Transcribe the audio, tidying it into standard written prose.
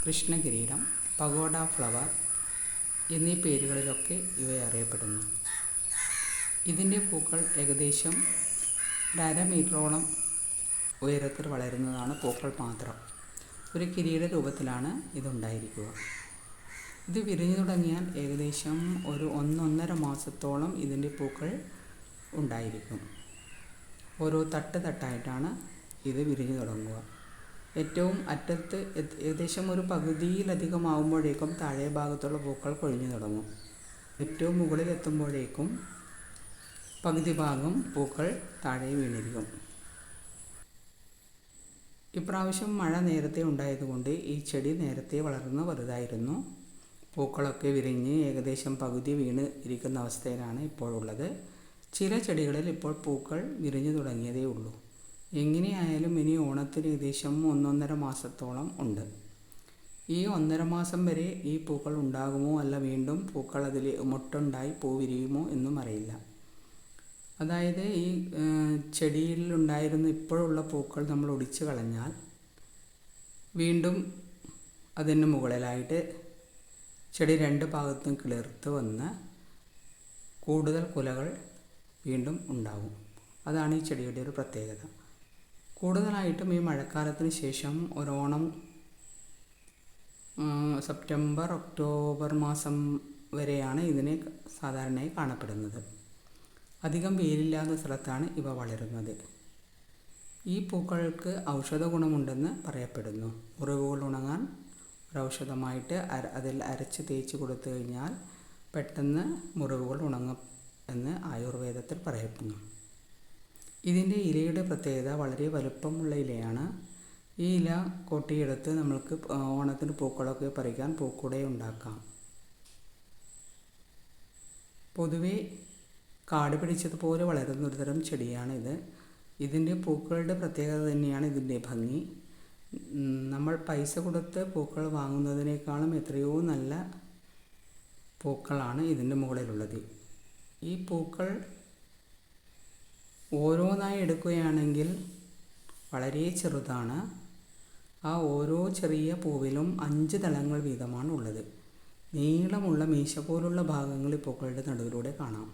കൃഷ്ണകിരീടം, pagoda flower എന്നീ പേരുകളിലൊക്കെ ഇവ അറിയപ്പെടുന്നു. ഇതിൻ്റെ പൂക്കൾ ഏകദേശം 1.5 മീറ്ററോളം ഉയരത്തിൽ വളരുന്നതാണ് പൂക്കൾ മാത്രം. ഒരു കിരീട രൂപത്തിലാണ് ഇതുണ്ടായിരിക്കുക. ഇത് വിരിഞ്ഞു തുടങ്ങിയാൽ ഏകദേശം ഒരു 1-1.5 മാസത്തോളം ഇതിൻ്റെ പൂക്കൾ ഉണ്ടായിരിക്കും. ഓരോ തട്ടായിട്ടാണ് ഇത് വിരിഞ്ഞു തുടങ്ങുക. ഏറ്റവും അറ്റത്ത് ഏകദേശം ഒരു പകുതിയിലധികമാകുമ്പോഴേക്കും താഴെ ഭാഗത്തുള്ള പൂക്കൾ കൊഴിഞ്ഞു തുടങ്ങും. ഏറ്റവും മുകളിൽ എത്തുമ്പോഴേക്കും പകുതി ഭാഗം പൂക്കൾ താഴെ വീണിരിക്കും. ഇപ്രാവശ്യം മഴ നേരത്തെ ഉണ്ടായതുകൊണ്ട് ഈ ചെടി നേരത്തെ വളർന്ന് വലുതായിരുന്നു. പൂക്കളൊക്കെ വിരിഞ്ഞ് ഏകദേശം പകുതി വീണ് ഇരിക്കുന്ന അവസ്ഥയിലാണ് ഇപ്പോഴുള്ളത്. ചില ചെടികളിൽ ഇപ്പോൾ പൂക്കൾ വിരിഞ്ഞു തുടങ്ങിയതേ ഉള്ളൂ. എങ്ങനെയായാലും ഇനി ഓണത്തിന് ഏകദേശം 1-1.5 മാസത്തോളം ഉണ്ട്. ഈ 1.5 മാസം വരെ ഈ പൂക്കൾ ഉണ്ടാകുമോ അല്ല വീണ്ടും പൂക്കൾ അതിൽ മൊട്ടുണ്ടായി പൂ വിരിയുമോ എന്നും അറിയില്ല. അതായത് ഈ ചെടിയിൽ ഉണ്ടായിരുന്ന ഇപ്പോഴുള്ള പൂക്കൾ നമ്മൾ ഒടിച്ചു കളഞ്ഞാൽ വീണ്ടും അതിന് മുകളിലായിട്ട് ചെടി 2 ഭാഗത്തും കിളിർത്ത് വന്ന് കൂടുതൽ കുലകൾ വീണ്ടും ഉണ്ടാവും. അതാണ് ഈ ചെടിയുടെ ഒരു പ്രത്യേകത. കൂടുതലായിട്ടും ഈ മഴക്കാലത്തിന് ശേഷം ഒരോണം സെപ്റ്റംബർ ഒക്ടോബർ മാസം വരെയാണ് ഇതിനെ സാധാരണയായി കാണപ്പെടുന്നത്. അധികം വെയിലില്ലാത്ത സ്ഥലത്താണ് ഇവ വളരുന്നത്. ഈ പൂക്കൾക്ക് ഔഷധ ഗുണമുണ്ടെന്ന് പറയപ്പെടുന്നു. മുറിവുകൾ ഉണങ്ങാൻ ഒരൗഷധമായിട്ട് അതിൽ അരച്ച് തേച്ച് കൊടുത്തു കഴിഞ്ഞാൽ പെട്ടെന്ന് മുറിവുകൾ ഉണങ്ങും എന്ന് ആയുർവേദത്തിൽ പറയപ്പെടുന്നു. ഇതിൻ്റെ ഇലയുടെ പ്രത്യേകത വളരെ വലുപ്പമുള്ള ഇലയാണ്. ഈ ഇല കൊട്ടിയെടുത്ത് നമ്മൾക്ക് ഓണത്തിന് പൂക്കളൊക്കെ പറിക്കാൻ പൂക്കുട ഉണ്ടാക്കാം. പൊതുവെ കാട് പിടിച്ചതുപോലെ വളരുന്ന ഒരു തരം ചെടിയാണിത്. ഇതിൻ്റെ പൂക്കളുടെ പ്രത്യേകത തന്നെയാണ് ഇതിൻ്റെ ഭംഗി. നമ്മൾ പൈസ കൊടുത്ത് പൂക്കൾ വാങ്ങുന്നതിനേക്കാളും എത്രയോ നല്ല പൂക്കളാണ് ഇതിൻ്റെ മുകളിലുള്ളത്. ഈ പൂക്കൾ ഓരോന്നായി എടുക്കുകയാണെങ്കിൽ വളരെ ചെറുതാണ്. ആ ഓരോ ചെറിയ പൂവിലും 5 ദളങ്ങൾ വീതമാണ് ഉള്ളത്. നീളമുള്ള മീശ പോലുള്ള ഭാഗങ്ങൾ ഈ പൂക്കളുടെ നടുവിലൂടെ കാണാം.